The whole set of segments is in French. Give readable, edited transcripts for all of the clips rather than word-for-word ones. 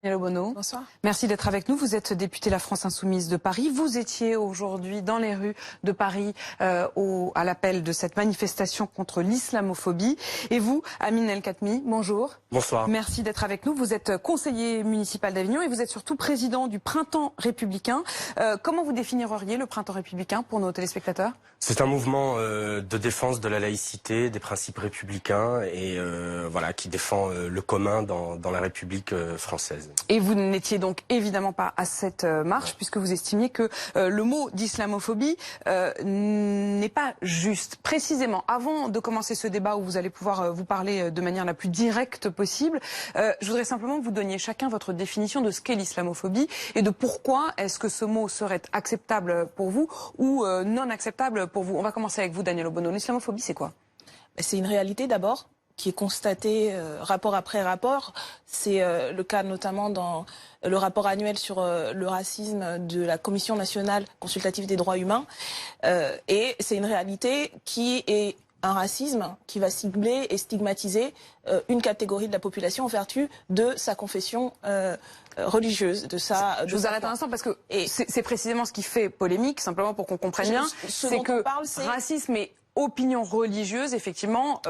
Hello Bono. Bonsoir. Merci d'être avec nous. Vous êtes député La France Insoumise de Paris. Vous étiez aujourd'hui dans les rues de Paris à l'appel de cette manifestation contre l'islamophobie. Et vous, Amine El Khatmi, bonjour. Bonsoir. Merci d'être avec nous. Vous êtes conseiller municipal d'Avignon et vous êtes surtout président du Printemps républicain. Comment vous définiriez le Printemps républicain pour nos téléspectateurs? C'est un mouvement de défense de la laïcité, des principes républicains et voilà, qui défend le commun dans la République française. Et vous n'étiez donc évidemment pas à cette marche puisque vous estimiez que le mot d'islamophobie n'est pas juste. Précisément, avant de commencer ce débat où vous allez pouvoir vous parler de manière la plus directe possible, je voudrais simplement que vous donniez chacun votre définition de ce qu'est l'islamophobie et de pourquoi est-ce que ce mot serait acceptable pour vous ou non acceptable pour vous. On va commencer avec vous, Daniel Obono. L'islamophobie, c'est quoi? C'est une réalité d'abord qui est constatée rapport après rapport. C'est le cas notamment dans le rapport annuel sur le racisme de la Commission nationale consultative des droits humains. Et c'est une réalité qui est un racisme qui va cibler et stigmatiser une catégorie de la population en vertu de sa confession religieuse, Je vous arrête un instant parce que c'est précisément ce qui fait polémique, simplement pour qu'on comprenne bien. C'est que racisme et opinion religieuse, effectivement,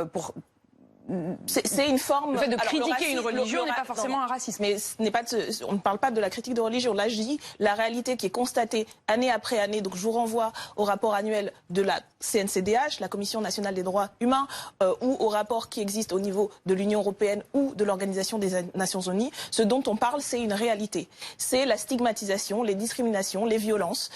c'est une forme. Le fait de critiquer une religion n'est pas forcément un racisme. Mais on ne parle pas de la critique de religion. Là, je dis la réalité qui est constatée année après année. Donc, je vous renvoie au rapport annuel de la CNCDH, la Commission nationale des droits humains, ou au rapport qui existe au niveau de l'Union européenne ou de l'Organisation des Nations unies. Ce dont on parle, c'est une réalité. C'est la stigmatisation, les discriminations, les violences,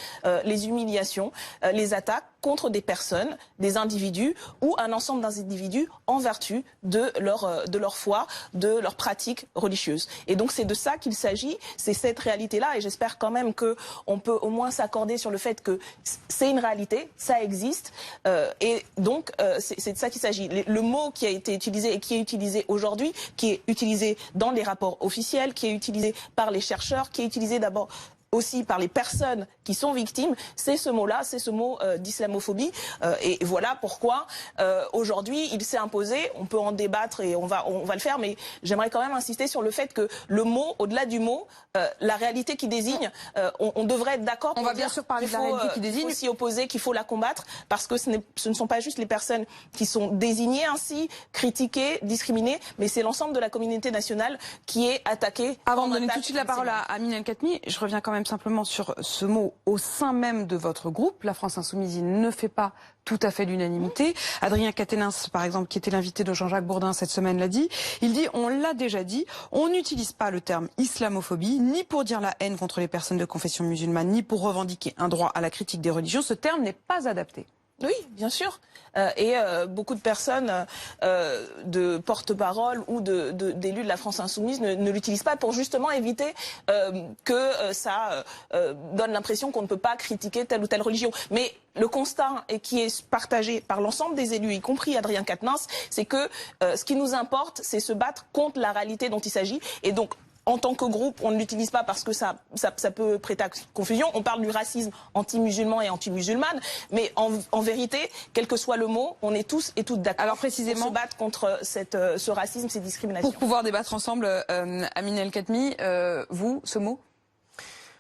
les humiliations, les attaques contre des personnes, des individus ou un ensemble d'individus en vertu de leur foi, de leurs pratiques religieuses. Et donc c'est de ça qu'il s'agit, c'est cette réalité-là, et j'espère quand même qu'on peut au moins s'accorder sur le fait que c'est une réalité, ça existe, et donc c'est de ça qu'il s'agit. Le mot qui a été utilisé et qui est utilisé aujourd'hui, qui est utilisé dans les rapports officiels, qui est utilisé par les chercheurs, qui est utilisé d'abord aussi par les personnes qui sont victimes, c'est ce mot-là, c'est ce mot d'islamophobie. Et voilà pourquoi aujourd'hui il s'est imposé. On peut en débattre et on va le faire, mais j'aimerais quand même insister sur le fait que le mot, au-delà du mot, la réalité qui désigne, on devrait être d'accord. On va bien sûr parler de la réalité qui désigne. Il faut s'y opposer, qu'il faut la combattre, parce que ce ne sont pas juste les personnes qui sont désignées ainsi, critiquées, discriminées, mais c'est l'ensemble de la communauté nationale qui est attaquée. Avant de donner tout de suite la parole à Amine El Khatmi, je reviens quand même simplement sur ce mot au sein même de votre groupe. La France Insoumise, il ne fait pas tout à fait l'unanimité. Adrien Quatennens, par exemple, qui était l'invité de Jean-Jacques Bourdin cette semaine, l'a dit. Il dit, on l'a déjà dit, on n'utilise pas le terme islamophobie, ni pour dire la haine contre les personnes de confession musulmane, ni pour revendiquer un droit à la critique des religions. Ce terme n'est pas adapté. Oui, bien sûr. Et beaucoup de personnes de porte-parole ou d'élus de la France Insoumise ne l'utilisent pas pour justement éviter que ça donne l'impression qu'on ne peut pas critiquer telle ou telle religion. Mais le constat, et qui est partagé par l'ensemble des élus, y compris Adrien Quatennens, c'est que ce qui nous importe, c'est se battre contre la réalité dont il s'agit. Et donc, en tant que groupe, on ne l'utilise pas parce que ça peut prêter à confusion. On parle du racisme anti-musulman et anti-musulmane, mais en vérité, quel que soit le mot, on est tous et toutes d'accord. Alors précisément, pour se battre contre ce racisme, ces discriminations. Pour pouvoir débattre ensemble, Amine El Khatmi, vous, ce mot?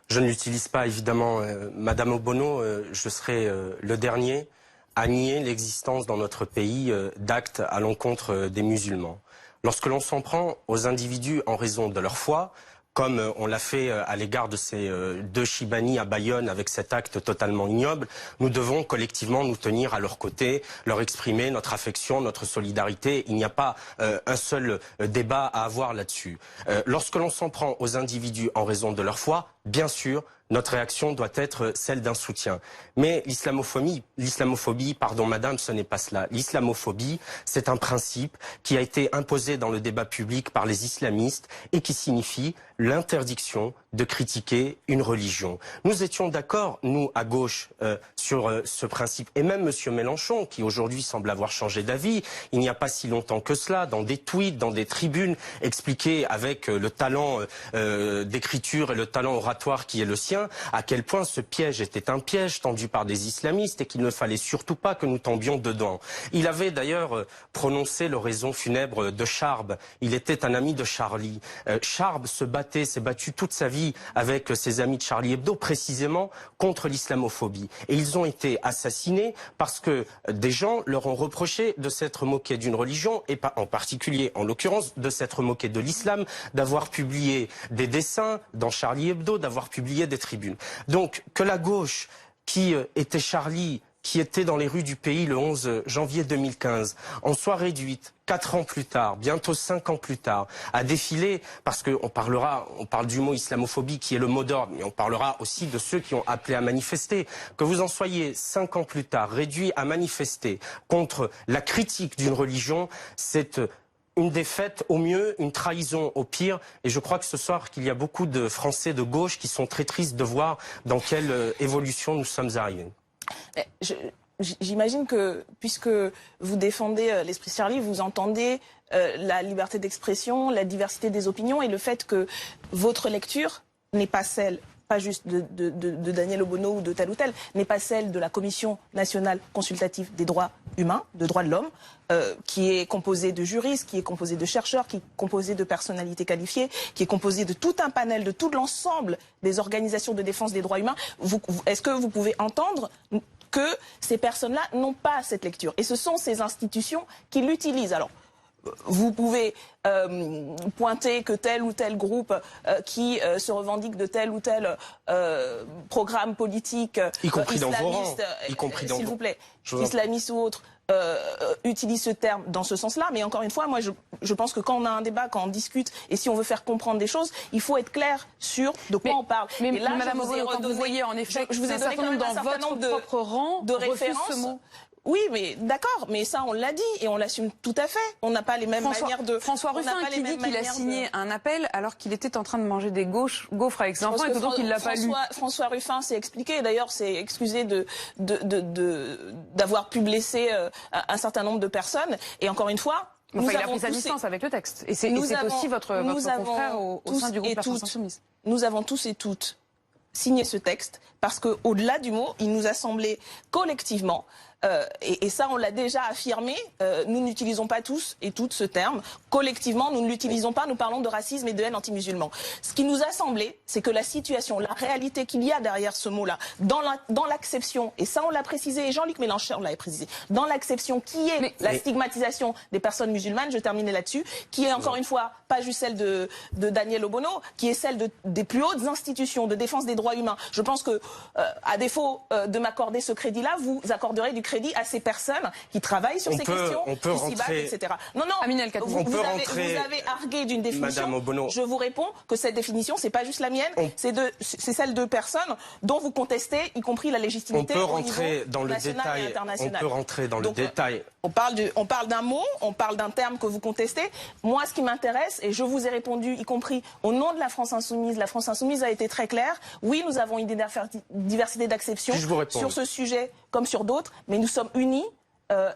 Je ne l'utilise pas, évidemment. Madame Obono, je serai le dernier à nier l'existence dans notre pays d'actes à l'encontre des musulmans. Lorsque l'on s'en prend aux individus en raison de leur foi, comme on l'a fait à l'égard de ces deux Chibani à Bayonne avec cet acte totalement ignoble, nous devons collectivement nous tenir à leur côté, leur exprimer notre affection, notre solidarité. Il n'y a pas un seul débat à avoir là-dessus. Lorsque l'on s'en prend aux individus en raison de leur foi, bien sûr, notre réaction doit être celle d'un soutien. Mais l'islamophobie, pardon madame, ce n'est pas cela. L'islamophobie, c'est un principe qui a été imposé dans le débat public par les islamistes et qui signifie l'interdiction de critiquer une religion. Nous étions d'accord, nous, à gauche, sur ce principe. Et même M. Mélenchon, qui aujourd'hui semble avoir changé d'avis, il n'y a pas si longtemps que cela, dans des tweets, dans des tribunes, expliquait avec le talent d'écriture et le talent oratoire qui est le sien, à quel point ce piège était un piège tendu par des islamistes et qu'il ne fallait surtout pas que nous tombions dedans. Il avait d'ailleurs prononcé l'oraison funèbre de Charb. Il était un ami de Charlie. Charb s'est battu toute sa vie avec ses amis de Charlie Hebdo, précisément contre l'islamophobie. Et ils ont été assassinés parce que des gens leur ont reproché de s'être moqués d'une religion, et en particulier, en l'occurrence, de s'être moqués de l'islam, d'avoir publié des dessins dans Charlie Hebdo, d'avoir publié des tribunes. Donc, que la gauche, qui était Charlie, qui était dans les rues du pays le 11 janvier 2015, en soit réduite 4 ans plus tard, bientôt 5 ans plus tard, à défiler, parce qu'on parle du mot islamophobie qui est le mot d'ordre, mais on parlera aussi de ceux qui ont appelé à manifester, que vous en soyez 5 ans plus tard réduits à manifester contre la critique d'une religion, c'est une défaite au mieux, une trahison au pire. Et je crois que ce soir qu'il y a beaucoup de Français de gauche qui sont très tristes de voir dans quelle évolution nous sommes arrivés. J'imagine que, puisque vous défendez l'esprit Charlie, vous entendez la liberté d'expression, la diversité des opinions et le fait que votre lecture n'est pas celle, pas juste de Daniel Obono ou de tel ou tel, n'est pas celle de la Commission nationale consultative des droits humains, de droits de l'homme, qui est composée de juristes, qui est composée de chercheurs, qui est composée de personnalités qualifiées, qui est composée de tout un panel, de tout l'ensemble des organisations de défense des droits humains. Est-ce que vous pouvez entendre que ces personnes-là n'ont pas cette lecture? Et ce sont ces institutions qui l'utilisent. Alors, vous pouvez pointer que tel ou tel groupe qui se revendique de tel ou tel programme politique y compris dans vos rangs, s'il vous plaît, islamiste ou autre, utilise ce terme dans ce sens-là. Mais encore une fois, moi, je pense que quand on a un débat, quand on discute, et si on veut faire comprendre des choses, il faut être clair sur de quoi on parle. Mais et là, Madame Obono, quand vous voyez en effet, je vous ai donné dans votre propre rang de références. Oui, mais d'accord, mais ça on l'a dit et on l'assume tout à fait. On n'a pas les mêmes manières de... François Ruffin qui dit qu'il a signé un appel alors qu'il était en train de manger des gaufres avec ses enfants et que donc il l'a pas lu. François Ruffin s'est expliqué, d'ailleurs s'est excusé d'avoir pu blesser un certain nombre de personnes. Et encore une fois... Enfin, il a pris sa distance avec le texte. Et c'est aussi votre confrère au sein du groupe La France Insoumise. Nous avons tous et toutes signé ce texte parce qu'au-delà du mot, il nous a semblé collectivement... et ça, on l'a déjà affirmé, nous n'utilisons pas tous et toutes ce terme. Collectivement, nous ne l'utilisons pas, nous parlons de racisme et de haine anti-musulman. Ce qui nous a semblé, c'est que la situation, la réalité qu'il y a derrière ce mot-là, dans l'acception, et ça on l'a précisé, et Jean-Luc Mélenchon l'avait précisé, dans l'acception qui est la stigmatisation des personnes musulmanes, je terminais là-dessus, qui est encore une fois pas juste celle de Daniel Obono, qui est celle des plus hautes institutions de défense des droits humains. Je pense que, à défaut de m'accorder ce crédit-là, vous accorderez du crédit à ces personnes qui travaillent sur ces questions, qui s'y battent, etc. Non, vous avez argué d'une définition. Je vous réponds que cette définition, c'est pas juste la mienne, c'est celle de personnes dont vous contestez, y compris la légitimité au niveau national et international. On peut rentrer dans le détail. On parle d'un mot, on parle d'un terme que vous contestez. Moi, ce qui m'intéresse, et je vous ai répondu, y compris au nom de la France Insoumise a été très claire. Oui, nous avons une diversité d'acception sur ce sujet comme sur d'autres, mais nous sommes unis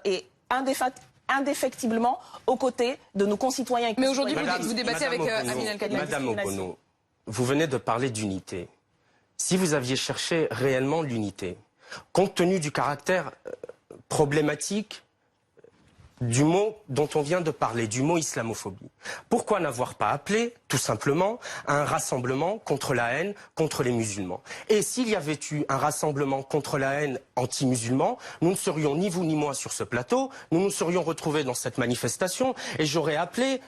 et indéfectiblement aux côtés de nos concitoyens. Mais aujourd'hui, vous débattez avec Amine El Khadri. Madame Obono, vous venez de parler d'unité. Si vous aviez cherché réellement l'unité, compte tenu du caractère problématique du mot dont on vient de parler, du mot islamophobie. Pourquoi n'avoir pas appelé, tout simplement, à un rassemblement contre la haine, contre les musulmans? Et s'il y avait eu un rassemblement contre la haine anti-musulman, nous ne serions ni vous ni moi sur ce plateau, nous nous serions retrouvés dans cette manifestation et j'aurais appelé,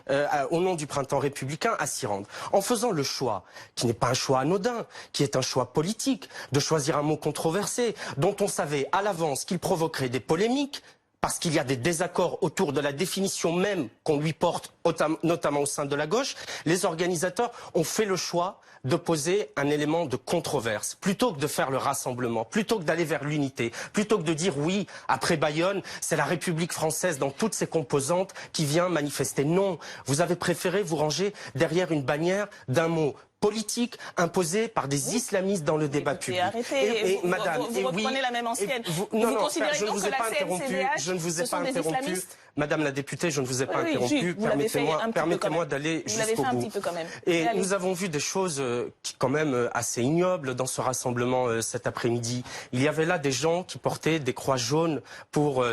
au nom du printemps républicain, à s'y rendre. En faisant le choix, qui n'est pas un choix anodin, qui est un choix politique, de choisir un mot controversé, dont on savait à l'avance qu'il provoquerait des polémiques, parce qu'il y a des désaccords autour de la définition même qu'on lui porte, notamment au sein de la gauche, les organisateurs ont fait le choix de poser un élément de controverse. Plutôt que de faire le rassemblement, plutôt que d'aller vers l'unité, plutôt que de dire oui, après Bayonne, c'est la République française dans toutes ses composantes qui vient manifester. Non, vous avez préféré vous ranger derrière une bannière d'un mot politique imposée par des islamistes dans le débat public. Arrêtez, et madame, vous reprenez la même ancienne. Vous considérez je ne donc vous ai que pas la interrompu. CNCDH, Je ne vous ai ce pas sont des interrompu. islamistes? Madame la députée, je ne vous ai pas Oui, interrompu. Permettez-moi d'aller jusqu'au bout. Un petit peu quand même. Et nous avons vu des choses qui quand même assez ignobles dans ce rassemblement cet après-midi. Il y avait là des gens qui portaient des croix jaunes pour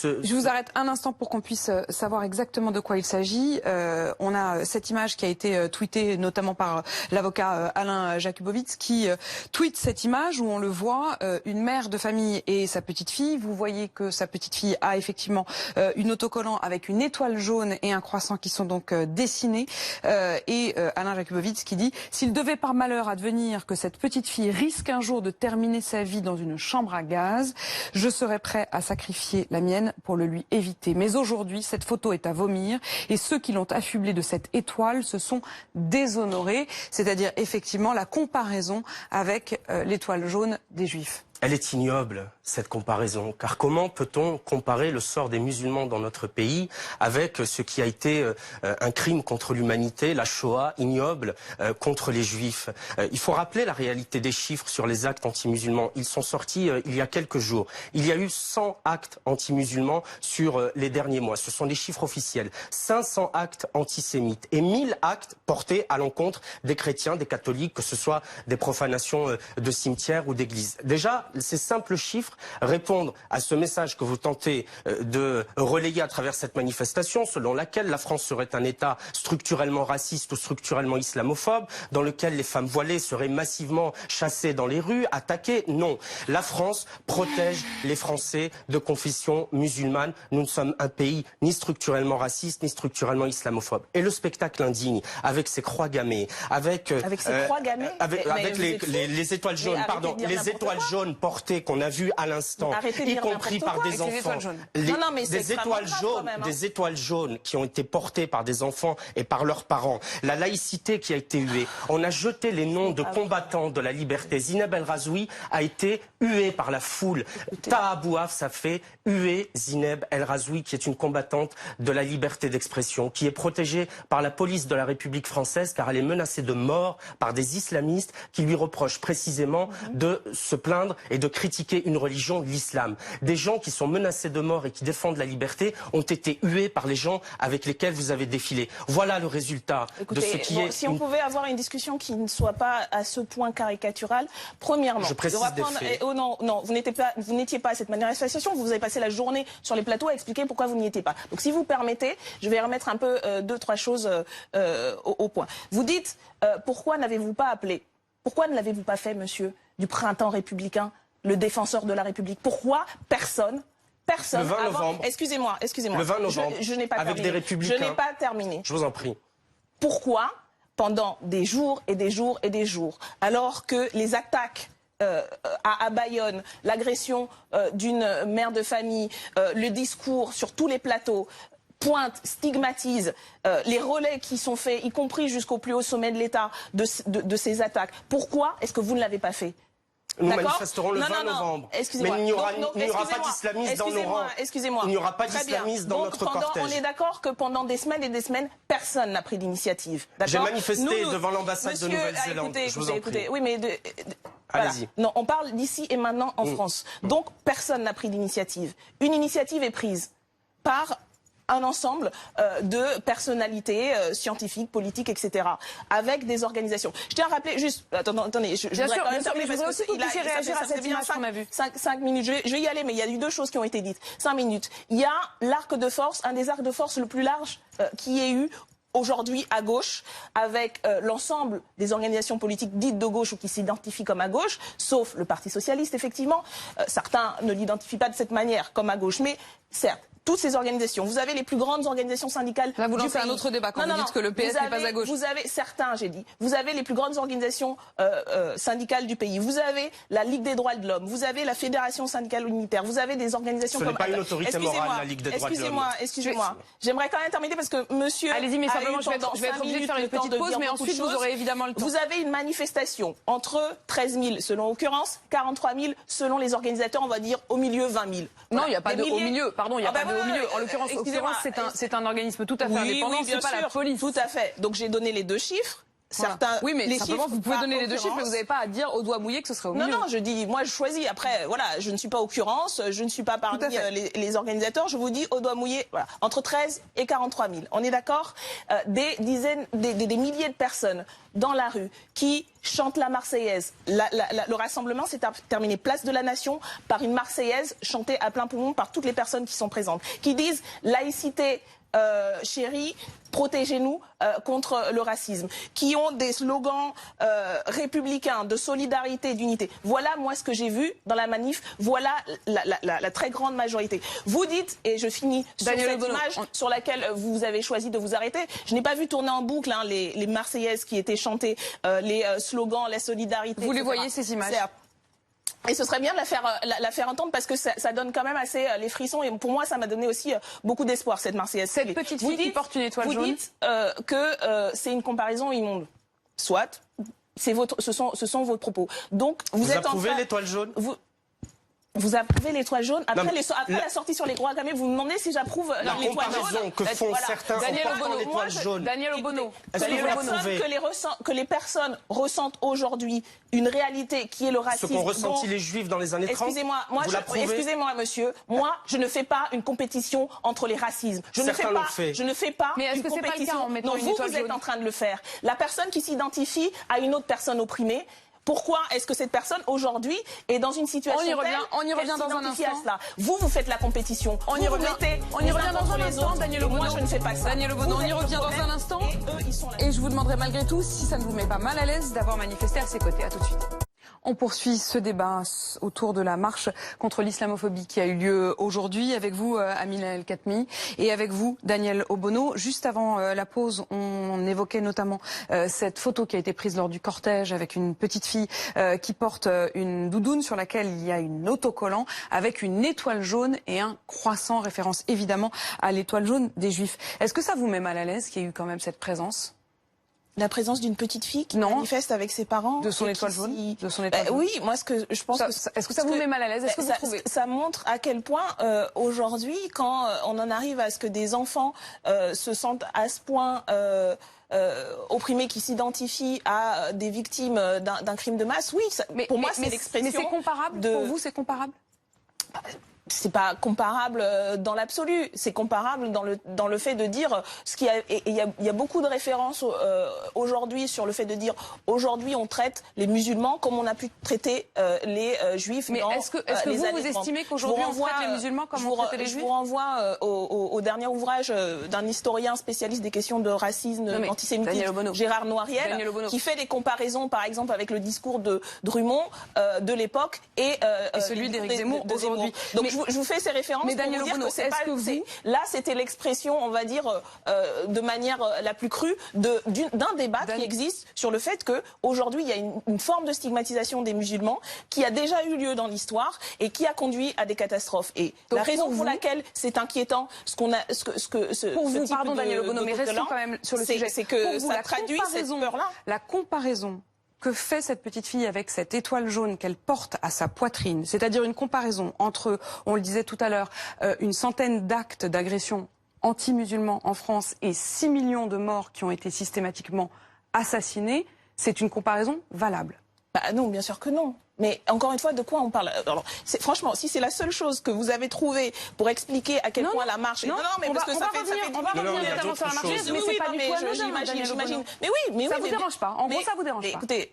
Je vous arrête un instant pour qu'on puisse savoir exactement de quoi il s'agit. On a cette image qui a été tweetée notamment par l'avocat Alain Jakubowicz qui tweet cette image où on le voit, une mère de famille et sa petite fille. Vous voyez que sa petite fille a effectivement une autocollant avec une étoile jaune et un croissant qui sont donc dessinés. Et Alain Jakubowicz qui dit « S'il devait par malheur advenir que cette petite fille risque un jour de terminer sa vie dans une chambre à gaz, je serais prêt à sacrifier la mienne pour le lui éviter. Mais aujourd'hui, cette photo est à vomir et ceux qui l'ont affublée de cette étoile se sont déshonorés. » C'est-à-dire effectivement la comparaison avec l'étoile jaune des Juifs. Elle est ignoble, cette comparaison, car comment peut-on comparer le sort des musulmans dans notre pays avec ce qui a été un crime contre l'humanité, la Shoah ignoble contre les Juifs. Il faut rappeler la réalité des chiffres sur les actes anti-musulmans. Ils sont sortis il y a quelques jours. Il y a eu 100 actes anti-musulmans sur les derniers mois. Ce sont des chiffres officiels. 500 actes antisémites et 1000 actes portés à l'encontre des chrétiens, des catholiques, que ce soit des profanations de cimetières ou d'églises. Déjà, ces simples chiffres répondent à ce message que vous tentez de relayer à travers cette manifestation, selon laquelle la France serait un État structurellement raciste ou structurellement islamophobe, dans lequel les femmes voilées seraient massivement chassées dans les rues, attaquées. Non, la France protège les Français de confession musulmane. Nous ne sommes un pays ni structurellement raciste, ni structurellement islamophobe. Et le spectacle indigne, avec ses croix gammées, avec ses croix gammées, avec les étoiles jaunes, pardon, les étoiles jaunes portées qu'on a vues à l'instant, y compris par des enfants. Des étoiles jaunes qui ont été portées par des enfants et par leurs parents. La laïcité qui a été huée. On a jeté les noms de combattants de la liberté. Zineb El Razoui a été huée par la foule. Taha Bouaf, ça fait huer Zineb El Razoui, qui est une combattante de la liberté d'expression, qui est protégée par la police de la République française car elle est menacée de mort par des islamistes qui lui reprochent précisément de se plaindre et de critiquer une religion, l'islam. Des gens qui sont menacés de mort et qui défendent la liberté ont été hués par les gens avec lesquels vous avez défilé. Voilà le résultat de ce qui est... Si on pouvait avoir une discussion qui ne soit pas à ce point caricatural, premièrement... Je précise des faits. Non, vous n'étiez pas à cette manifestation, vous avez passé la journée sur les plateaux à expliquer pourquoi vous n'y étiez pas. Donc si vous permettez, je vais remettre un peu deux, trois choses au point. Vous dites, pourquoi n'avez-vous pas appelé? Pourquoi ne l'avez-vous pas fait, monsieur, du printemps républicain, le défenseur de la République? Pourquoi personne le 20 novembre. Excusez-moi. Le 20 novembre. Je n'ai pas avec terminé. Des républicains. Je n'ai pas terminé. Je vous en prie. Pourquoi, pendant des jours et des jours et des jours, alors que les attaques à Bayonne, l'agression d'une mère de famille, le discours sur tous les plateaux, pointe, stigmatise les relais qui sont faits, y compris jusqu'au plus haut sommet de l'État, de ces attaques, pourquoi est-ce que vous ne l'avez pas fait? Nous manifesterons le 20 novembre. Mais il n'y aura pas d'islamistes dans nos rangs. Excusez-moi. Il n'y aura pas d'islamistes dans notre cortège. On est d'accord que pendant des semaines et des semaines, personne n'a pris l'initiative. J'ai manifesté devant l'ambassade de Nouvelle-Zélande. Écoutez, oui, mais... Allez-y. Non, on parle d'ici et maintenant en France. Donc, personne n'a pris l'initiative. Une initiative est prise par un ensemble de personnalités scientifiques, politiques, etc. avec des organisations. Je tiens à rappeler juste... Attendez, je voudrais quand même terminer parce que il a réagir à cette image qu'on a vue. 5 minutes, je vais y aller, mais il y a eu deux choses qui ont été dites. 5 minutes. Il y a l'arc de force, un des arcs de force le plus large qui ait eu aujourd'hui à gauche, avec l'ensemble des organisations politiques dites de gauche ou qui s'identifient comme à gauche, sauf le Parti socialiste, effectivement. Certains ne l'identifient pas de cette manière, comme à gauche, mais certes, toutes ces organisations. Vous avez les plus grandes organisations syndicales là, vous du lancez pays. Un autre débat quand vous dites que le PS n'est pas à gauche. Vous avez certains, j'ai dit. Vous avez les plus grandes organisations syndicales du pays. Vous avez la Ligue des droits de l'homme. Vous avez la Fédération syndicale unitaire. Vous avez des organisations comme... Ce n'est pas une autorité morale, la Ligue des droits de l'homme. Excusez-moi. J'aimerais quand même terminer parce que monsieur... Allez-y, mais simplement, je vais être obligée de faire une petite pause, mais ensuite vous aurez évidemment le temps. Vous avez une manifestation entre 13 000 selon l'occurrence, 43 000 selon les organisateurs, on va dire au milieu 20 000. Non, il n'y a pas de au milieu. Pardon, il n'y a pas de au milieu. En l'occurrence, c'est un organisme tout à fait indépendant, c'est pas la police. Tout à fait. Donc j'ai donné les deux chiffres. certains... Oui, mais les simplement, chiffres, vous pouvez par donner les 2 chiffres, mais vous occurrence. n'avez pas à dire au doigt mouillé que ce serait au milieu. Non, je dis, moi je choisis. Après, voilà, je ne suis pas occurrence, je ne suis pas parmi les organisateurs. Je vous dis au doigt mouillé, voilà, entre 13 et 43 000. On est d'accord? Des dizaines, des milliers de personnes dans la rue qui chantent la Marseillaise. Le rassemblement s'est terminé place de la Nation par une Marseillaise chantée à plein poumon par toutes les personnes qui sont présentes, qui disent laïcité. Chérie, protégez-nous contre le racisme, qui ont des slogans républicains de solidarité, d'unité. Voilà moi ce que j'ai vu dans la manif, voilà la très grande majorité. Vous dites, et je finis sur cette image sur laquelle vous avez choisi de vous arrêter, je n'ai pas vu tourner en boucle les Marseillaises qui étaient chantées, les slogans, la solidarité. Vous les etc. voyez ces images? Et ce serait bien de la faire entendre parce que ça donne quand même assez les frissons. Et pour moi, ça m'a donné aussi beaucoup d'espoir, cette Marseillaise. Cette petite fille qui porte une étoile jaune. Vous dites que c'est une comparaison immonde. Soit, ce sont vos propos. Donc, vous êtes approuvez l'étoile jaune? Vous approuvez l'étoile jaune. Après la sortie sur les croix gammées, vous me demandez si j'approuve l'étoile jaune. La comparaison que font certains Daniel en portant l'étoile jaune. Daniel Obono. Est-ce que vous l'approuvez? Que les personnes ressentent aujourd'hui une réalité qui est le racisme. Ce qu'ont ressenti les Juifs dans les années 30. Excusez-moi, monsieur. Moi, je ne fais pas une compétition entre les racismes. Je ne fais pas mais une compétition. Non, vous êtes en train de le faire. La personne qui s'identifie à une autre personne opprimée. Pourquoi est-ce que cette personne aujourd'hui est dans une situation on y revient dans un instant. Vous faites la compétition. On y revient dans un instant, Daniel Obono. Moi, je ne fais pas ça. Daniel Obono, on y revient dans un instant. Et je vous demanderai malgré tout, si ça ne vous met pas mal à l'aise, d'avoir manifesté à ses côtés. À tout de suite. On poursuit ce débat autour de la marche contre l'islamophobie qui a eu lieu aujourd'hui avec vous, Amina El Khatmi, et avec vous, Daniel Obono. Juste avant la pause, on évoquait notamment cette photo qui a été prise lors du cortège avec une petite fille qui porte une doudoune sur laquelle il y a une autocollant avec une étoile jaune et un croissant, référence évidemment à l'étoile jaune des Juifs. Est-ce que ça vous met mal à l'aise qu'il y ait eu quand même cette présence ? La présence d'une petite fille qui manifeste avec ses parents. De son étoile jaune. De son étoile jaune. Oui, moi ce que je pense est-ce que ça vous met mal à l'aise? Est-ce que vous trouvez ça montre à quel point aujourd'hui, quand on en arrive à ce que des enfants se sentent à ce point opprimés, qui s'identifient à des victimes d'un crime de masse, oui, pour moi c'est l'expression. Mais c'est comparable pour vous, c'est comparable? C'est pas comparable dans l'absolu, c'est comparable dans le fait de dire ce qu'il y a. Et il y a beaucoup de références aujourd'hui sur le fait de dire aujourd'hui on traite les musulmans comme on a pu traiter les juifs. Mais est-ce que vous estimez qu'aujourd'hui on traite les musulmans comme on traite les juifs? Je vous renvoie au dernier ouvrage d'un historien spécialiste des questions de racisme, d'antisémitisme, Gérard Noiriel, qui fait des comparaisons par exemple avec le discours de Drummond de l'époque et celui d'Éric Zemmour aujourd'hui. Je vous fais ces références pour vous dire que là, c'était l'expression, on va dire, de manière la plus crue d'un débat qui existe sur le fait qu'aujourd'hui, il y a une forme de stigmatisation des musulmans qui a déjà eu lieu dans l'histoire et qui a conduit à des catastrophes. Et donc, la raison pour laquelle c'est inquiétant, pardon, Daniel Obono, mais restons quand même sur le sujet. C'est que ça traduit cette peur-là. La comparaison que fait cette petite fille avec cette étoile jaune qu'elle porte à sa poitrine, c'est-à-dire une comparaison entre, on le disait tout à l'heure, une centaine d'actes d'agression anti-musulmans en France et 6 millions de morts qui ont été systématiquement assassinés, c'est une comparaison valable? Non, bien sûr que non. Mais encore une fois, de quoi on parle? Alors, franchement, si c'est la seule chose que vous avez trouvée pour expliquer à quel point la marche... Non, mais parce que ça fait 10 minutes notamment sur la marche, mais c'est pas du tout anodin, j'imagine. Mais oui, mais ça vous dérange pas. En gros, ça vous dérange pas. Écoutez,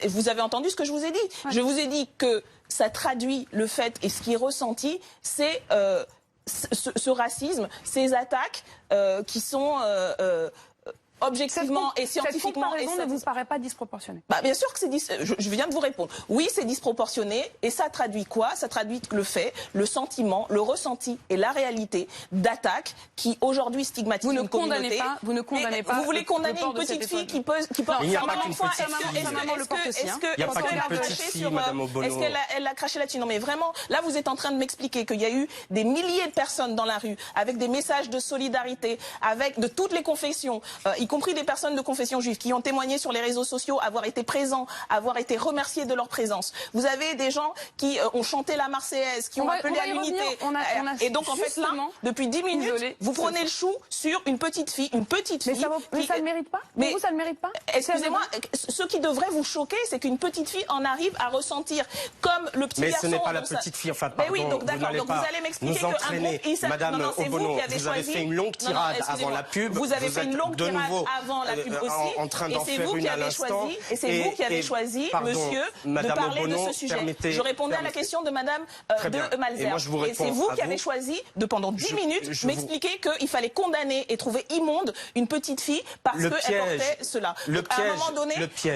vous avez entendu ce que je vous ai dit. Je vous ai dit que ça traduit le fait, et ce qui est ressenti, c'est ce racisme, ces attaques qui sont... objectivement et scientifiquement. Cette comparaison ne vous paraît pas disproportionnée? Bien sûr que je viens de vous répondre. Oui, c'est disproportionné. Et ça traduit quoi? Ça traduit le fait, le sentiment, le ressenti et la réalité d'attaques qui aujourd'hui stigmatisent une communauté. Vous ne condamnez pas. Vous voulez condamner une petite fille qui porte il n'y a pas qu'une petite fille. Il n'y a pas qu'une petite fille, Madame Obono. Est-ce qu'elle a craché là-dessus? Non, mais vraiment, là, vous êtes en train de m'expliquer qu'il y a eu des milliers de personnes dans la rue avec des messages de solidarité, avec de toutes les confessions, y compris des personnes de confession juive, qui ont témoigné sur les réseaux sociaux, avoir été présents, avoir été remerciés de leur présence. Vous avez des gens qui ont chanté la Marseillaise, qui ont appelé à l'unité. Et donc en fait là, depuis 10 minutes, vous prenez le chou sur une petite fille. Mais ça ne le mérite pas. Mais vous, ça ne le mérite pas. Excusez-moi, ce qui devrait vous choquer, c'est qu'une petite fille en arrive à ressentir comme le petit garçon. Mais ce n'est pas la petite fille, enfin pardon, oui, donc d'accord, donc vous allez m'expliquer qu'un groupe... Madame Obono, vous avez fait une longue tirade avant la pub. Vous avez fait une longue tirade avant la pub aussi. En train d'en faire une à l'instant. Et c'est vous qui avez choisi, monsieur, de parler de ce sujet. Je répondais à la question de Madame de Malzer. Et c'est vous qui avez choisi de, pendant 10 minutes, m'expliquer qu'il fallait condamner et trouver immonde une petite fille parce qu'elle portait cela. À un moment donné,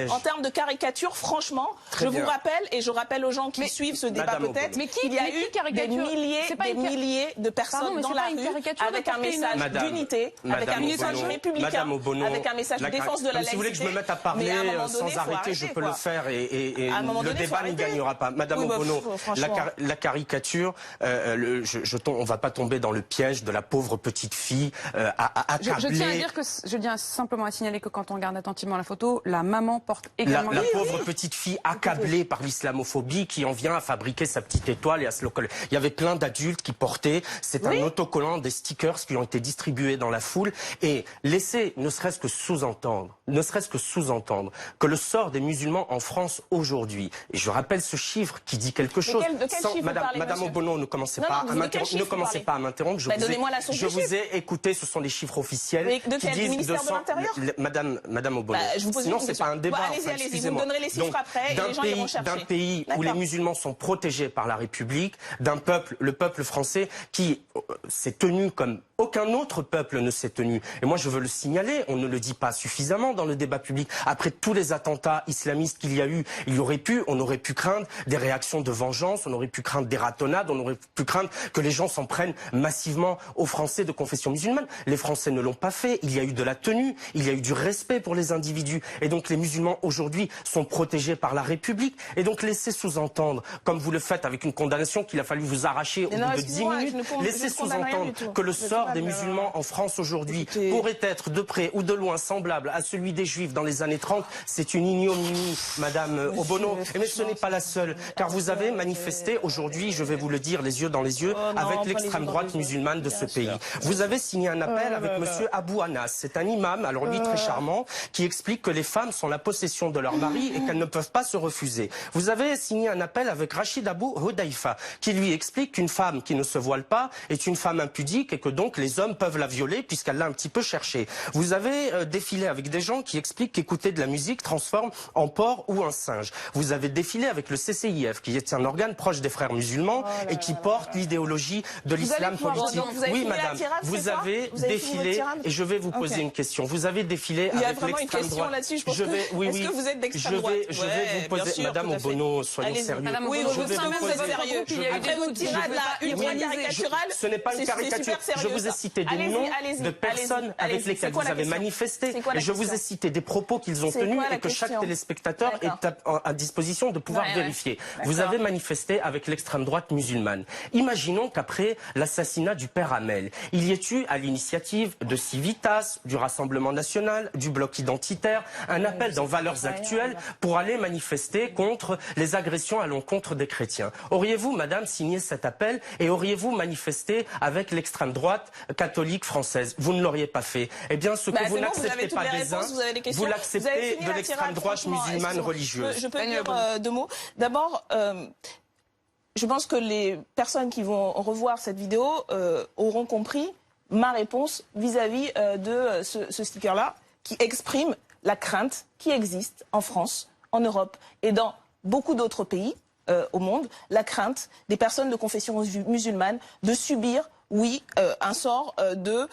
en termes de caricature, franchement, je vous rappelle, et je rappelle aux gens qui suivent ce débat peut-être, qu'il y a eu des milliers de personnes dans la rue avec un message d'unité, avec un message républicain, avec un message de défense de la laïcité. Si vous voulez que je me mette à parler sans arrêter, je peux le faire et le débat ne gagnera pas. Madame Obono, la caricature, on ne va pas tomber dans le piège de la pauvre petite fille accablée. Je tiens simplement à signaler que quand on regarde attentivement la photo, la maman porte également... La pauvre petite fille accablée par l'islamophobie qui en vient à fabriquer sa petite étoile et à se le coller. Il y avait plein d'adultes qui portaient, c'est un autocollant, des stickers qui ont été distribués dans la foule et laisser ne serait-ce que sous-entendre que le sort des musulmans en France aujourd'hui, et je rappelle ce chiffre qui dit quelque chose. De quel chiffre Madame Obono, ne commencez pas à m'interrompre. Je vous ai écouté, ce sont les chiffres officiels. De quel ministère de l'Intérieur? Madame Obono. Sinon, c'est pas un débat. Allez-y, vous me donnerez les chiffres après et les gens iront chercher. D'un pays où les musulmans sont protégés par la République, d'un peuple, le peuple français, qui s'est tenu comme aucun autre peuple ne s'est tenu. Et moi, je veux le signaler, on ne le dit pas suffisamment dans le débat public. Après tous les attentats islamistes qu'il y a eu, on aurait pu craindre des réactions de vengeance, on aurait pu craindre des ratonnades, on aurait pu craindre que les gens s'en prennent massivement aux Français de confession musulmane. Les Français ne l'ont pas fait, il y a eu de la tenue, il y a eu du respect pour les individus. Et donc les musulmans aujourd'hui sont protégés par la République. Et donc laissez sous-entendre, comme vous le faites avec une condamnation qu'il a fallu vous arracher au bout de 10 minutes, laissez sous-entendre que le sort des musulmans en France aujourd'hui pourrait être de près ou de loin semblable à celui des Juifs dans les années 30, c'est une ignominie, Madame Obono. Mais ce n'est pas la seule, car vous avez manifesté aujourd'hui, je vais vous le dire les yeux dans les yeux, avec l'extrême droite musulmane de ce pays. Vous avez signé un appel avec Monsieur Abou Anas, c'est un imam, alors lui très charmant, qui explique que les femmes sont la possession de leur mari et qu'elles ne peuvent pas se refuser. Vous avez signé un appel avec Rachid Abou Hudaifa, qui lui explique qu'une femme qui ne se voile pas est une femme impudique et que donc les hommes peuvent la violer puisqu'elle l'a un petit peu cherché. Vous avez défilé avec des gens qui expliquent qu'écouter de la musique transforme en porc ou en singe. Vous avez défilé avec le CCIF, qui est un organe proche des frères musulmans et qui porte l'idéologie de l'islam politique. Oui, madame, vous avez défilé, et je vais vous poser une question. Vous avez défilé avec l'extrême droite. Est-ce que vous êtes d'extrême droite? Je vais vous poser, Madame Obono, soyons sérieux. Oui, je veux bien vous êtes sérieux. Après votre tirade là, ultra caricaturale, ce n'est pas une caricature. Je vous ai cité des noms de personnes avec lesquelles vous avez manifesté. Et je vous ai cité des propos qu'ils ont tenus et que chaque téléspectateur est à disposition de pouvoir vérifier. Vous avez manifesté avec l'extrême droite musulmane. Imaginons qu'après l'assassinat du père Hamel, il y ait eu, à l'initiative de Civitas, du Rassemblement national, du Bloc identitaire, un appel dans Valeurs actuelles pour aller manifester contre les agressions à l'encontre des chrétiens. Auriez-vous, madame, signé cet appel et auriez-vous manifesté avec l'extrême droite catholique française? Vous ne l'auriez pas fait. Eh bien, ce que vous n'acceptez pas des uns, vous l'acceptez de l'extrême droite musulmane religieuse. Je peux dire deux mots. D'abord, je pense que les personnes qui vont revoir cette vidéo auront compris ma réponse vis-à-vis de ce sticker-là, qui exprime la crainte qui existe en France, en Europe et dans beaucoup d'autres pays au monde, la crainte des personnes de confession musulmane de subir, un sort de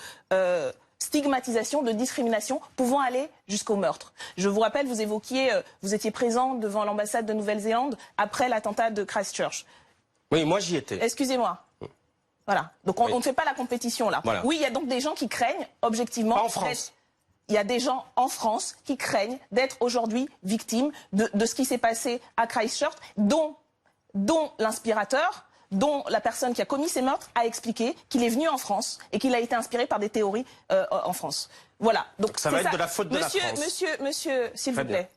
stigmatisation, de discrimination, pouvant aller jusqu'au meurtre. Je vous rappelle, vous étiez présent devant l'ambassade de Nouvelle-Zélande après l'attentat de Christchurch. Oui, moi j'y étais. Excusez-moi. Voilà. Donc on ne fait pas la compétition là. Voilà. Oui, il y a donc des gens qui craignent, objectivement... Pas en France. Il y a des gens en France qui craignent d'être aujourd'hui victimes de ce qui s'est passé à Christchurch, dont l'inspirateur, dont la personne qui a commis ces meurtres a expliqué qu'il est venu en France et qu'il a été inspiré par des théories en France. Voilà. Donc ça va être de la faute de la France. Monsieur, s'il vous plaît.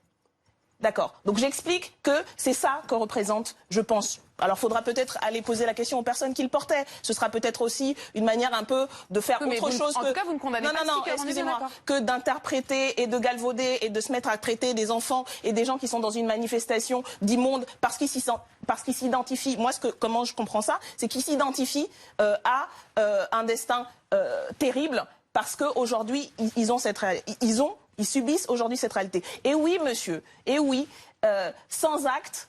D'accord. Donc j'explique que c'est ça que représente, je pense. Alors il faudra peut-être aller poser la question aux personnes qui le portaient. Ce sera peut-être aussi une manière un peu de faire autre chose que... En tout cas, vous ne condamnez pas Non, excusez-moi. Que d'interpréter et de galvauder et de se mettre à traiter des enfants et des gens qui sont dans une manifestation d'immondes parce qu'ils s'identifient. Moi, comment je comprends ça, c'est qu'ils s'identifient à un destin terrible parce qu'aujourd'hui, ils subissent aujourd'hui cette réalité. Et oui, monsieur, et oui, sans acte,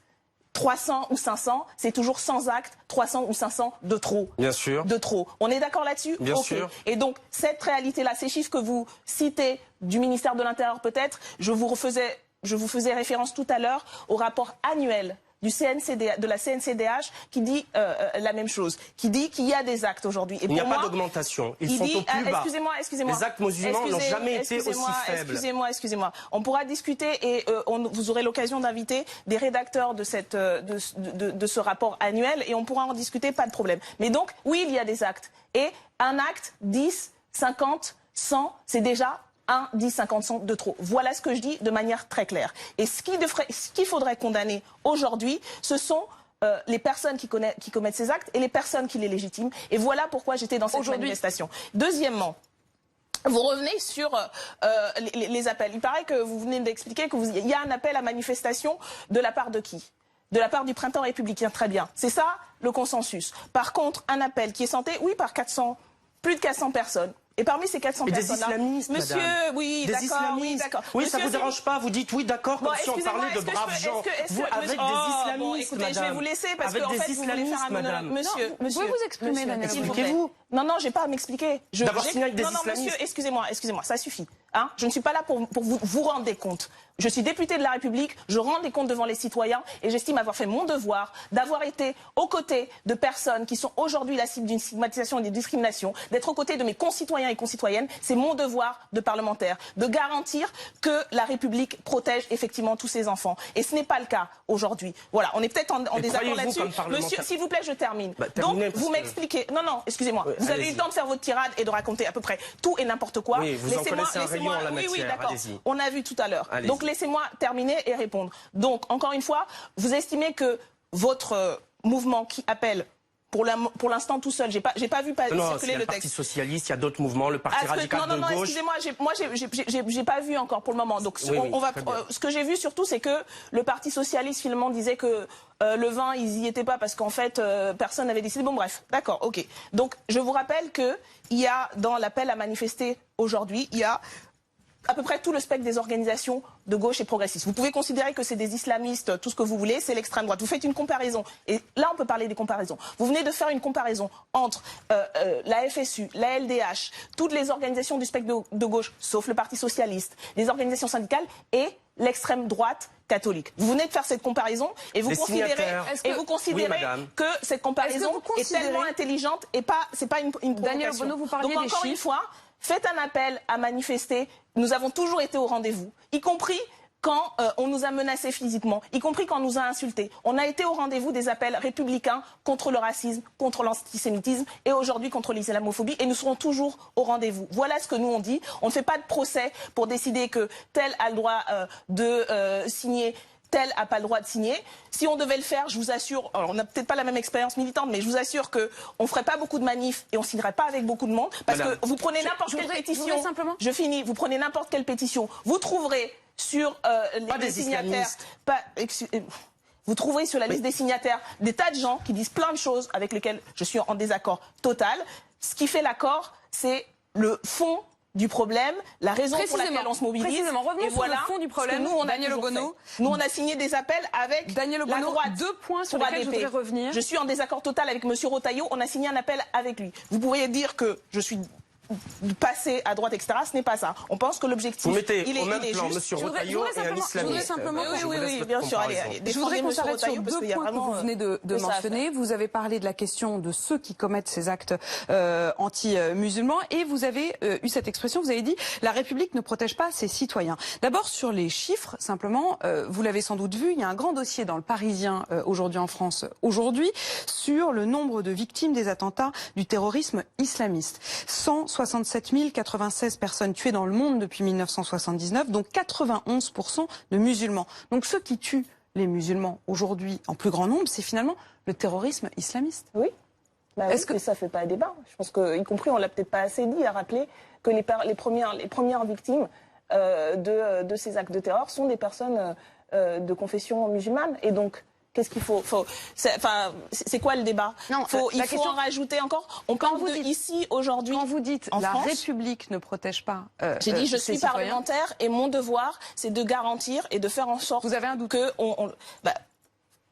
300 ou 500, c'est toujours sans acte, 300 ou 500 de trop. Bien sûr. De trop. On est d'accord là-dessus? Bien sûr. Et donc, cette réalité-là, ces chiffres que vous citez du ministère de l'Intérieur peut-être, je vous faisais référence tout à l'heure au rapport annuel de la CNCDH qui dit la même chose, qui dit qu'il y a des actes aujourd'hui. Il n'y a pas d'augmentation, ils sont au plus bas. Excusez-moi. Les actes musulmans n'ont jamais été aussi faibles. Excusez-moi. On pourra discuter et vous aurez l'occasion d'inviter des rédacteurs de ce rapport annuel et on pourra en discuter, pas de problème. Mais donc, oui, il y a des actes. Et un acte, 10, 50, 100, c'est déjà 1, 10, 50, 100 de trop. Voilà ce que je dis de manière très claire. Et ce qu'il faudrait condamner aujourd'hui, ce sont les personnes qui commettent ces actes et les personnes qui les légitiment. Et voilà pourquoi j'étais dans cette manifestation. Deuxièmement, vous revenez sur les appels. Il paraît que vous venez d'expliquer qu'il y a un appel à manifestation de la part de qui? De la part du Printemps républicain, très bien. C'est ça le consensus. Par contre, un appel qui est santé, oui, par plus de 400 personnes. Et parmi ces 400 personnes-là, des islamistes, monsieur, madame. oui, d'accord. Oui, ça vous dérange pas, vous dites oui, d'accord, comme si on parlait de braves gens. Avec des islamistes, écoutez, je vais vous laisser parce que en fait, vous voulez faire un monologue. Monsieur, vous pouvez vous exprimer, Daniel. Expliquez-vous. Non, j'ai pas à m'expliquer. D'abord signé avec des islamistes. Non, monsieur, excusez-moi, ça suffit. Hein, je ne suis pas là pour vous rendre des comptes. Je suis députée de la République, je rends des comptes devant les citoyens et j'estime avoir fait mon devoir d'avoir été aux côtés de personnes qui sont aujourd'hui la cible d'une stigmatisation et d'une discrimination, d'être aux côtés de mes concitoyens et concitoyennes. C'est mon devoir de parlementaire, de garantir que la République protège effectivement tous ses enfants. Et ce n'est pas le cas aujourd'hui. Voilà, on est peut-être en désaccord là-dessus. Monsieur, s'il vous plaît, je termine. Donc, vous m'expliquez... Non, excusez-moi. Vous avez eu le temps de faire votre tirade et de raconter à peu près tout et n'importe quoi. Oui, vous en connaissez un rayon en la matière. Oui, d'accord. On a vu tout à l'heure. Donc, laissez-moi terminer et répondre. Donc, encore une fois, vous estimez que votre mouvement qui appelle pour l'instant tout seul, j'ai pas vu circuler le texte. Le Parti socialiste, il y a d'autres mouvements, le Parti radical de gauche. Excusez-moi, moi j'ai pas vu encore pour le moment. Donc ce que j'ai vu surtout, c'est que le Parti socialiste finalement disait que le vin, ils y étaient pas parce qu'en fait personne n'avait décidé. Bon bref, d'accord, ok. Donc je vous rappelle que il y a dans l'appel à manifester aujourd'hui, il y a à peu près tout le spectre des organisations de gauche et progressistes. Vous pouvez considérer que c'est des islamistes, tout ce que vous voulez, c'est l'extrême droite. Vous faites une comparaison. Et là, on peut parler des comparaisons. Vous venez de faire une comparaison entre la FSU, la LDH, toutes les organisations du spectre de gauche, sauf le Parti socialiste, les organisations syndicales et l'extrême droite catholique. Vous venez de faire cette comparaison et vous considérez que cette comparaison est tellement intelligente et c'est pas une provocation. Daniel Obono, vous parliez Donc encore une fois, faites un appel à manifester. Nous avons toujours été au rendez-vous, y compris quand on nous a menacés physiquement, y compris quand on nous a insultés. On a été au rendez-vous des appels républicains contre le racisme, contre l'antisémitisme et aujourd'hui contre l'islamophobie et nous serons toujours au rendez-vous. Voilà ce que nous on dit. On ne fait pas de procès pour décider que tel a le droit de signer, tel n'a pas le droit de signer. Si on devait le faire, je vous assure, alors on n'a peut-être pas la même expérience militante, mais je vous assure qu'on ne ferait pas beaucoup de manifs et on ne signerait pas avec beaucoup de monde. Parce que vous prenez n'importe quelle pétition. Je finis, vous prenez n'importe quelle pétition. Vous trouverez sur les signataires. Vous trouverez sur la liste des signataires des tas de gens qui disent plein de choses avec lesquelles je suis en désaccord total. Ce qui fait l'accord, c'est le fond du problème, la raison pour laquelle on se mobilise. Précisément, revenons sur le fond du problème. Nous, Daniel Obono. Nous, on a signé des appels avec Daniel Obono, la droite. 2 points sur lesquels je voudrais revenir. Je suis en désaccord total avec M. Rotaillot. On a signé un appel avec lui. Vous pourriez dire que je suis passer à droite, etc. Ce n'est pas ça. On pense que l'objectif, vous mettez il est, au même plan juste. M. Retailleau et un islamiste. Oui, bien sûr. Je voudrais qu'on s'arrête sur deux points que vous venez de mentionner. Vous avez parlé de la question de ceux qui commettent ces actes anti-musulmans et vous avez eu cette expression, vous avez dit « la République ne protège pas ses citoyens ». D'abord sur les chiffres, simplement, vous l'avez sans doute vu, il y a un grand dossier dans le Parisien aujourd'hui en France, aujourd'hui, sur le nombre de victimes des attentats du terrorisme islamiste. 167 096 personnes tuées dans le monde depuis 1979, dont 91% de musulmans. Donc ceux qui tuent les musulmans aujourd'hui en plus grand nombre, c'est finalement le terrorisme islamiste. Oui. Est-ce que ça fait pas débat? Je pense que, y compris, on l'a peut-être pas assez dit, à rappeler que les premières victimes de ces actes de terreur sont des personnes de confession musulmane. Et donc, qu'est-ce qu'il faut, c'est quoi le débat? Non, il faut en rajouter encore. On parle de ici, aujourd'hui, quand vous dites en la France, République ne protège pas j'ai dit je suis citoyens. parlementaire et mon devoir, c'est de garantir et de faire en sorte Vous avez un doute que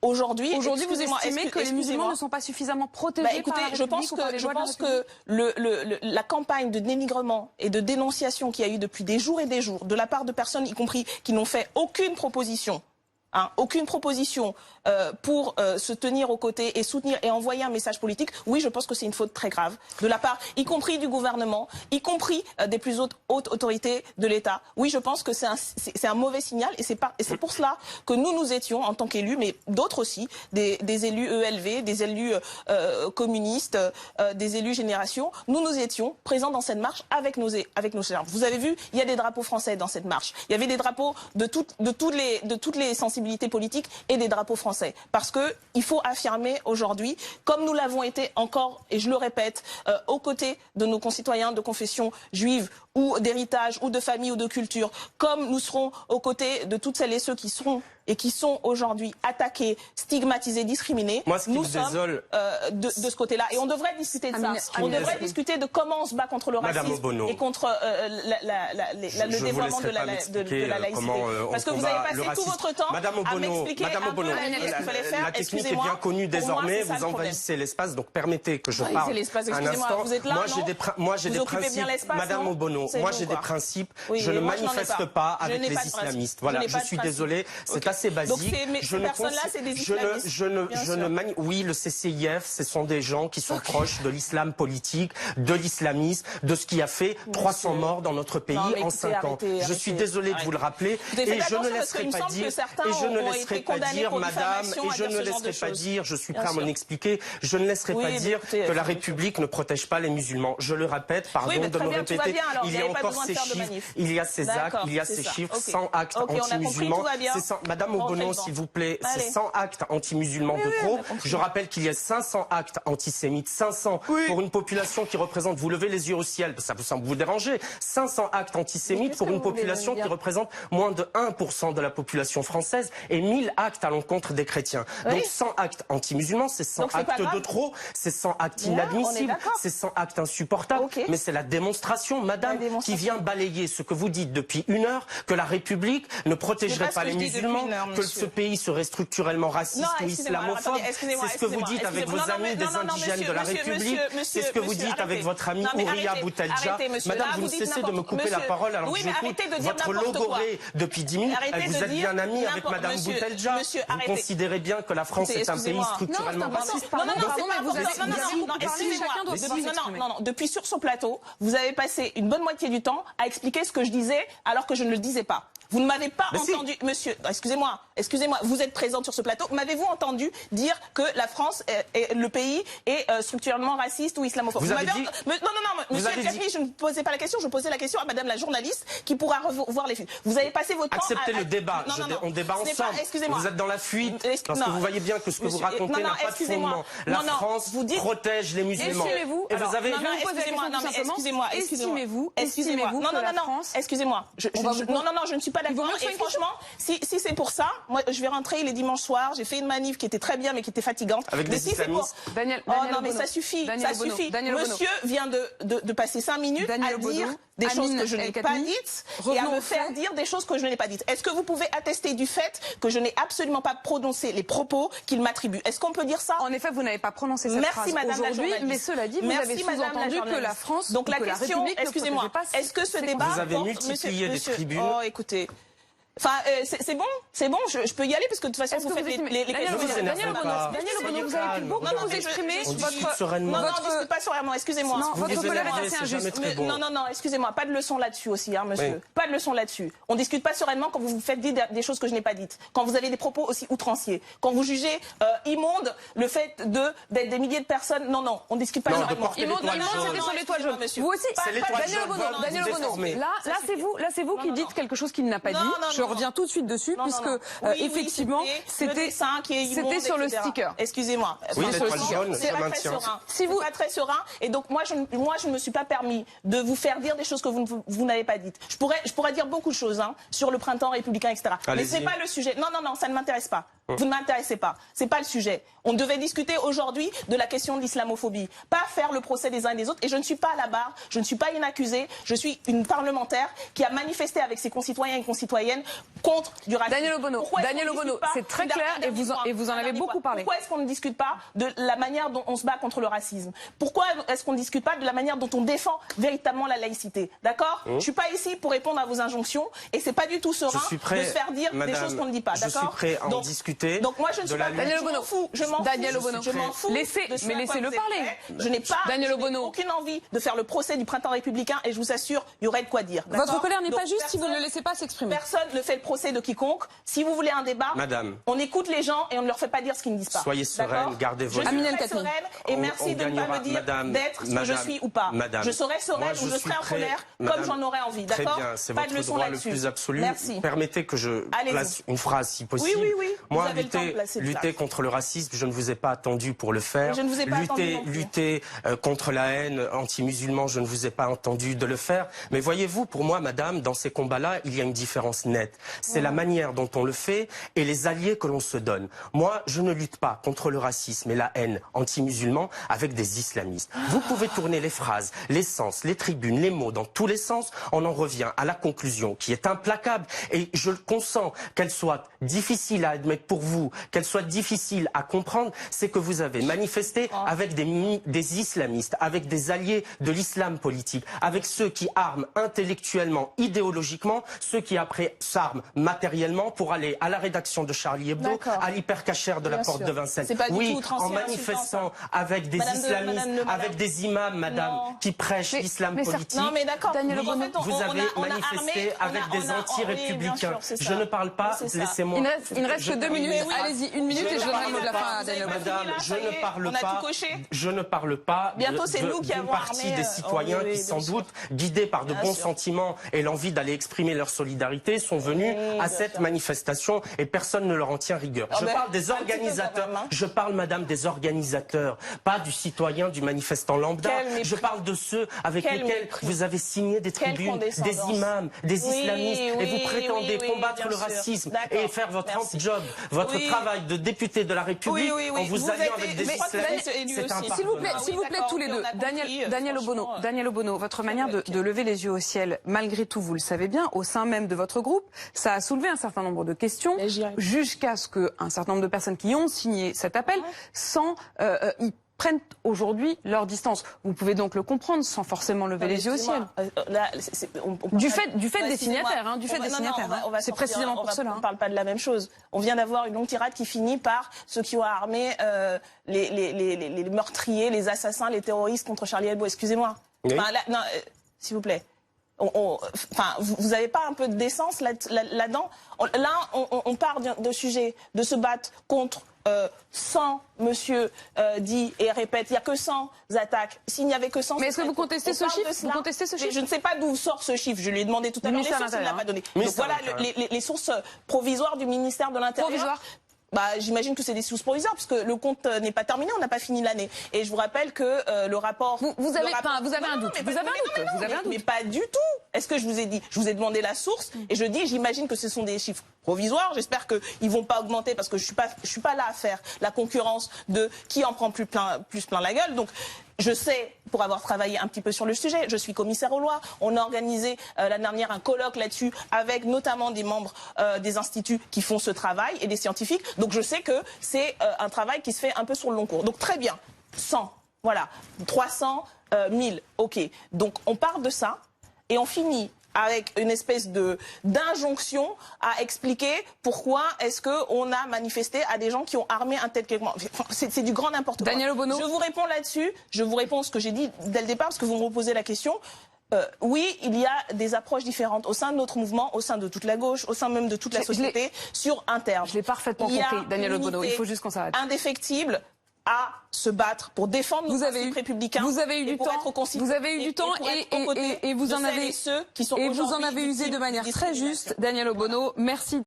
aujourd'hui, vous estimez que les musulmans ne sont pas suffisamment protégés écoutez, par la République ou par les lois de la que la campagne de dénigrement et de dénonciation qu'il y a eu depuis des jours et des jours, de la part de personnes, y compris, qui n'ont fait aucune proposition, pour se tenir aux côtés et soutenir et envoyer un message politique, oui, je pense que c'est une faute très grave de la part, y compris du gouvernement, y compris des plus hautes autorités de l'État. Oui, je pense que c'est un mauvais signal et c'est pour cela que nous étions, en tant qu'élus, mais d'autres aussi, des élus ELV, des élus communistes, des élus Génération, nous étions présents dans cette marche avec nos chefs. Vous avez vu, il y a des drapeaux français dans cette marche. Il y avait des drapeaux de toutes les sensibilités politiques et des drapeaux français. Parce que il faut affirmer aujourd'hui, comme nous l'avons été encore, et je le répète, aux côtés de nos concitoyens de confession juive ou d'héritage ou de famille ou de culture, comme nous serons aux côtés de toutes celles et ceux qui seront et qui sont aujourd'hui attaqués, stigmatisés, discriminés. Moi, ce qui nous me sommes désole, de ce côté-là. Et on devrait discuter de ça. On devrait discuter de comment on se bat contre le racisme et contre le dévoiement de la laïcité. Parce que vous avez passé tout votre temps à m'expliquer un peu l'analyse qu'il fallait faire. La technique est bien connue désormais. Vous envahissez l'espace, donc permettez que je parle un instant. Vous êtes là, moi, j'ai des principes. Madame Obono, moi, j'ai des principes. Je ne manifeste pas avec les islamistes. Voilà, je suis désolé. C'est assez basique. Donc ces personnes-là, c'est des islamistes. Oui, le CCIF, ce sont des gens qui sont proches de l'islam politique, de l'islamisme, de ce qui a fait 300 morts dans notre pays en 5 ans. Je suis désolé de vous le rappeler et je ne laisserai pas dire, madame, et je ne laisserai pas dire, je suis prêt à m'en expliquer, je ne laisserai pas dire que la République ne protège pas les musulmans. Je le répète, pardon de me répéter, il y a encore ces chiffres, il y a ces actes, il y a ces chiffres, 100 actes anti-musulmans. Madame Obono, s'il vous plaît, c'est 100 actes anti-musulmans de trop. Je rappelle qu'il y a 500 actes antisémites, 500 pour une population qui représente, vous levez les yeux au ciel, ça peut vous déranger, 500 actes antisémites pour une population qui représente moins de 1% de la population française et 1000 actes à l'encontre des chrétiens. Donc 100 actes anti-musulmans, c'est 100 actes de trop, c'est 100 actes inadmissibles, c'est 100 actes insupportables, mais c'est la démonstration, madame, qui vient balayer ce que vous dites depuis 1 heure, que la République ne protégerait pas les musulmans, que ce pays serait structurellement raciste ou islamophobe. C'est ce que vous dites avec vos amis des indigènes de la République. C'est ce que vous dites avec votre ami Ouria Boutelja. Madame, vous ne cessez de me couper la parole alors que j'écoute votre logorée depuis 10 minutes. Vous êtes bien ami avec Madame Boutelja. Vous considérez bien que la France est un pays structurellement raciste. Non, depuis sur ce plateau, vous avez passé une bonne moitié du temps à expliquer ce que je disais alors que je ne le disais pas. Vous ne m'avez pas entendu, monsieur, excusez-moi, vous êtes présente sur ce plateau, m'avez-vous entendu dire que la France, le pays, est structurellement raciste ou islamophobe? Vous avez dit... Non, monsieur Kasmi, je ne posais pas la question, je posais la question à madame la journaliste qui pourra revoir les fuites. Vous avez passé votre temps Acceptez le débat, on débat ensemble. Vous êtes dans la fuite, parce que vous voyez bien que ce que vous racontez n'a pas de fondement. La France protège les musulmans. Et vous avez... Estimez-vous que la France... Excusez-moi. Non, je ne suis pas pas Il vaut d'accord. mieux que ce soit Et une question. franchement, si c'est pour ça, moi je vais rentrer les dimanches soirs. J'ai fait une manif qui était très bien, mais qui était fatigante. Avec mais des si c'est pour... islamistes. Daniel Oh non, mais Obono. ça suffit, Daniel ça Obono. suffit. Daniel Obono. Monsieur vient de passer 5 minutes Daniel à Obono. dire des choses Amine que je n'ai pas El-Khatmi. dites et à Revenons me aux faire faits. dire des choses que je n'ai pas dites. Est-ce que vous pouvez attester du fait que je n'ai absolument pas prononcé les propos qu'il m'attribue? Est-ce qu'on peut dire ça? En effet, vous n'avez pas prononcé cette Merci phrase madame la aujourd'hui, journaliste. mais cela dit, vous Merci, avez madame la sous-entendu que la journaliste. France Donc ou la que la question, République ne excusez-moi, protégeait pas est-ce que ce ses débat... Vous avez porte- multiplié des tribunes. Oh, écoutez... Enfin, c'est bon, je peux y aller parce que de toute façon Est-ce vous que faites vous les estimez- Daniel Vous Obono, énervez Daniel Obono, pas. Daniel Obono, Soyez vous avez pu calme. beaucoup Non, non, vous mais exprimer. On discute sereinement. Non, non, Votre- discute pas sereinement, excusez-moi. Non, Vous votre les colère est énervez, assez c'est injuste. jamais très bon. Non, excusez-moi, pas de leçon là-dessus aussi, hein, monsieur. Oui. Pas de leçon là-dessus. On discute pas sereinement quand vous vous faites dire des choses que je n'ai pas dites, quand vous avez des propos aussi outranciers, quand vous jugez immonde le fait d'être des milliers de personnes. Non, on discute pas Non, de sereinement. porter l'étoile jaune. c'était sur l'étoile jaune. monsieur. Vous aussi, C'est l'étoile Daniel jaune, Obono, voilà, Daniel vous Obono. déformez. Là, c'est vous qui Non, dites quelque chose qu'il n'a pas Non, dit. non, Je non, reviens tout de suite dessus, Non, puisque non. Oui, effectivement, le c'était dessin qui est immonde, sur le etc. sticker. Excusez-moi. Oui, Enfin, l'étoile c'est jaune, pas je très maintiens. serein. Si vous- C'est pas très serein. Et donc moi, je ne me suis pas permis de vous faire dire des choses que vous n'avez pas dites. Je pourrais dire beaucoup de choses sur le printemps républicain, etc. Mais Allez-y. c'est pas le sujet. Non, ça ne m'intéresse pas. Vous ne m'intéressez pas. C'est pas le sujet. On devait discuter aujourd'hui de la question de l'islamophobie, pas faire le procès des uns et des autres. Et je ne suis pas à la barre, je ne suis pas une accusée, je suis une parlementaire qui a manifesté avec ses concitoyens et concitoyennes contre du racisme. Daniel Obono, Pourquoi est-ce qu'on Daniel ne discute Obono, pas- c'est très Dernier clair et vous en avez dernier beaucoup point. parlé. Pourquoi est-ce qu'on ne discute pas de la manière dont on se bat contre le racisme? Pourquoi est-ce qu'on ne discute pas de la manière dont on défend véritablement la laïcité? D'accord? Je suis pas ici pour répondre à vos injonctions et c'est pas du tout serein Je suis prêt, de se faire dire madame, des choses qu'on ne dit pas. je suis D'accord? prêt à en discuter Donc moi je ne de suis la pas lutte. Daniel je m'en Obono. fous, je m'en Daniel fous, Obono. je m'en fous. Laissez- de ce mais à quoi laissez-le vous êtes parler. prêts. Je n'ai pas Daniel je n'ai Obono. aucune envie de faire le procès du printemps républicain et je vous assure, il y aurait de quoi dire. Votre d'accord? colère n'est Donc, pas juste si vous ne le personne- laissez pas s'exprimer. Personne ne fait le procès de quiconque. Si vous voulez un débat, Madame. on écoute les gens et on ne leur fait pas dire ce qu'ils ne disent pas. Soyez sereine, D'accord? gardez Je votre- suis Amine très El-Khatmi. sereine et merci de ne pas me dire Madame, d'être ce que je madame, suis ou pas. madame, Je serai sereine moi, ou je suis serai en prêt- colère madame, comme j'en aurais envie. Très D'accord? bien, c'est Pas de votre leçon droit le là-dessus. plus absolu. Merci. Permettez que je Allez-y. place une phrase si possible. Oui, oui, oui. Vous Moi, avez le temps de placer une lutter phrase. contre le racisme, je ne vous ai pas attendu pour le faire. Je ne vous ai pas attendu non plus. Lutter contre la haine anti-musulman, je ne vous ai pas entendu de le faire. Mais voyez-vous, pour moi, madame, dans ces combats-là, il y a une différence nette. C'est la manière dont on le fait et les alliés que l'on se donne. Moi, je ne lutte pas contre le racisme et la haine anti-musulman avec des islamistes. Vous pouvez tourner les phrases, les sens, les tribunes, les mots dans tous les sens. On en revient à la conclusion qui est implacable et je consens qu'elle soit difficile à admettre pour vous, qu'elle soit difficile à comprendre, c'est que vous avez manifesté avec des islamistes, avec des alliés de l'islam politique, avec ceux qui arment intellectuellement, idéologiquement, ceux qui après s'arment matériellement pour aller à la rédaction de Charlie Hebdo, D'accord. à l'hypercachère de la Bien porte sûr. de Vincennes. C'est pas du Oui, tout outrancier, en manifestant avec des Madame de- islamistes, Madame de- avec des imams, madame, Non. qui prêchent l'islam mais politique. Non mais d'accord. Daniel En Obono, fait, on- Vous on a- avez on a manifesté armé- on avec a- des on a- oui, bien anti-républicains. sûr, c'est Je ça. ne parle pas, C'est ça. laissez-moi. Il ne reste que 2 minutes. mais oui. Allez-y, 1 minute et je donnerai le mot de la fin à Vous avez Daniel pas Obono. fini, Madame, là, je ça y ne est, parle on a pas. tout coché. Je ne parle pas. Bientôt, c'est nous qui d'une avons partie armé, des citoyens oui, qui, bien sans sûr. doute, guidés par de Bien bons sûr. sentiments et l'envie d'aller exprimer leur solidarité, sont venus Oui, à bien cette sûr. manifestation et personne ne leur en tient rigueur. Je ben, parle des un petit peu organisateurs. quand même, hein. Je parle, madame, des organisateurs, pas du citoyen, du manifestant lambda. Quel mépris. Je parle de ceux avec Quel lesquels mépris. vous avez signé des Quelle tribunes, des condescendance. imams, des Oui, islamistes, et oui, vous prétendez oui, combattre bien le sûr. racisme D'accord. et faire votre Merci. job, votre Oui. travail de député de la République Oui, oui, oui. en vous Vous alliant êtes- avec des mais je crois que vous islamistes. êtes élu C'est aussi. un S'il vous plaît, Ah oui, s'il vous plaît, d'accord, tous les ok, deux. on a compris, Daniel Obono, franchement. Daniel Obono, votre manière de lever les yeux au ciel, malgré tout, vous le savez bien, au sein même de votre groupe, ça a soulevé un certain nombre de questions, Mais j'y arrive. jusqu'à ce qu'un certain nombre de personnes qui ont signé cet appel, y prennent aujourd'hui leur distance. Vous pouvez donc le comprendre sans forcément lever les yeux au ciel. Du fait des signataires, hein, du fait des signataires. Hein. C'est précisément pour cela. On ne parle pas de la même chose. On vient d'avoir une longue tirade qui finit par ceux qui ont armé les meurtriers, les assassins, les terroristes contre Charlie Hebdo. Excusez-moi. Oui. Enfin, là, non, s'il vous plaît. Enfin, vous n'avez pas un peu de décence là-dedans? Là, on part de sujet de se battre contre 100, monsieur dit et répète, il n'y a que 100 attaques. S'il n'y avait que 100... Mais est-ce que vous contestez ce chiffre? Vous contestez ce chiffre? Je ne sais pas d'où sort ce chiffre. Je lui ai demandé tout à l'heure. Les Ministère de sources, il ne l'a l'Intérieur, pas donné. Donc Ministère voilà de l'Intérieur. les sources provisoires du ministère de l'Intérieur. Provisoire. J'imagine que c'est des sous provisoires parce que le compte n'est pas terminé, on n'a pas fini l'année. Et je vous rappelle que le rapport... Vous avez un doute. Mais pas du tout. Est-ce que je vous ai dit? Je vous ai demandé la source et je dis, j'imagine que ce sont des chiffres provisoires. J'espère qu'ils vont pas augmenter parce que je suis pas là à faire la concurrence de qui en prend plus plein la gueule. Donc, je sais, pour avoir travaillé un petit peu sur le sujet, je suis commissaire aux lois. On a organisé l'année dernière un colloque là-dessus avec notamment des membres des instituts qui font ce travail et des scientifiques. Donc je sais que c'est un travail qui se fait un peu sur le long cours. Donc très bien, 100, voilà, 300, 1000, ok. Donc on part de ça et on finit avec une espèce d'injonction à expliquer pourquoi est-ce qu'on a manifesté à des gens qui ont armé un tel quelque... C'est du grand n'importe quoi. Daniel Obono. Je vous réponds là-dessus, je vous réponds ce que j'ai dit dès le départ, parce que vous me reposez la question. Oui, il y a des approches différentes au sein de notre mouvement, au sein de toute la gauche, au sein même de toute la société, sur un terme. Je l'ai parfaitement compris, Daniel Obono, il faut juste qu'on s'arrête. Indéfectible à se battre pour défendre nos principes républicains. Vous avez eu du temps. Vous avez eu du temps et vous en avez ceux qui sont usé de manière très juste, Daniel Obono. Merci.